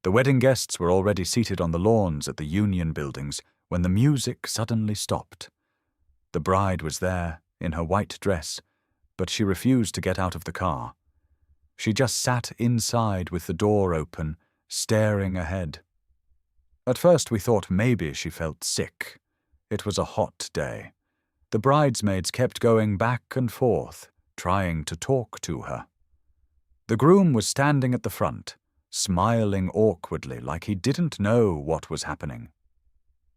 The wedding guests were already seated on the lawns at the union buildings when the music suddenly stopped. The bride was there, in her white dress, but she refused to get out of the car. She just sat inside with the door open, staring ahead. At first we thought maybe she felt sick. It was a hot day. The bridesmaids kept going back and forth, trying to talk to her. The groom was standing at the front, smiling awkwardly like he didn't know what was happening.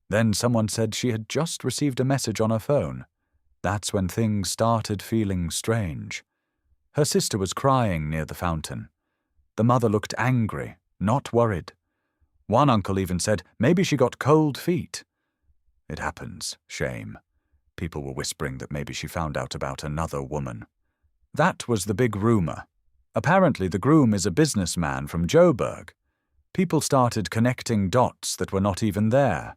Then someone said she had just received a message on her phone. That's when things started feeling strange. Her sister was crying near the fountain. The mother looked angry, not worried. One uncle even said maybe she got cold feet. It happens, shame. People were whispering that maybe she found out about another woman. That was the big rumor. Apparently the groom is a businessman from Joburg. People started connecting dots that were not even there.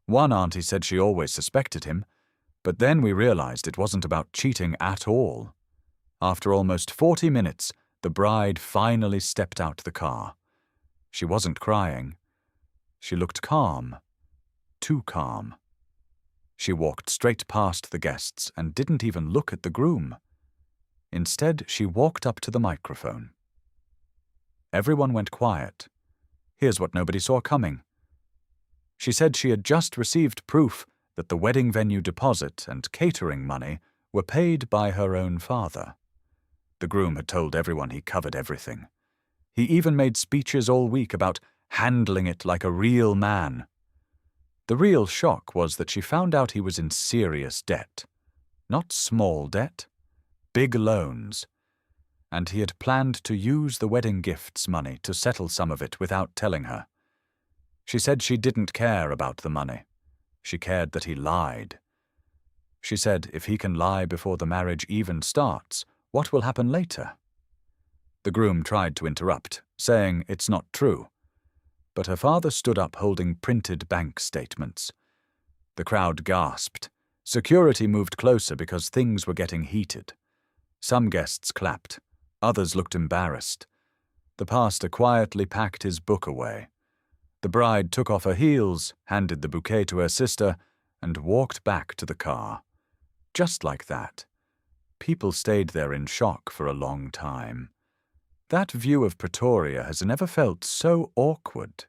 One auntie said she always suspected him, but then we realized it wasn't about cheating at all. After almost 40 minutes, the bride finally stepped out the car. She wasn't crying. She looked calm. Too calm. She walked straight past the guests and didn't even look at the groom. Instead, she walked up to the microphone. Everyone went quiet. Here's what nobody saw coming. She said she had just received proof that the wedding venue deposit and catering money were paid by her own father. The groom had told everyone he covered everything. He even made speeches all week about handling it like a real man. The real shock was that she found out he was in serious debt. Not small debt, big loans. And he had planned to use the wedding gifts money to settle some of it without telling her. She said she didn't care about the money. She cared that he lied. She said if he can lie before the marriage even starts, what will happen later? The groom tried to interrupt, saying it's not true. But her father stood up holding printed bank statements. The crowd gasped. Security moved closer because things were getting heated. Some guests clapped. Others looked embarrassed. The pastor quietly packed his book away. The bride took off her heels, handed the bouquet to her sister, and walked back to the car. Just like that. People stayed there in shock for a long time. That view of Pretoria has never felt so awkward.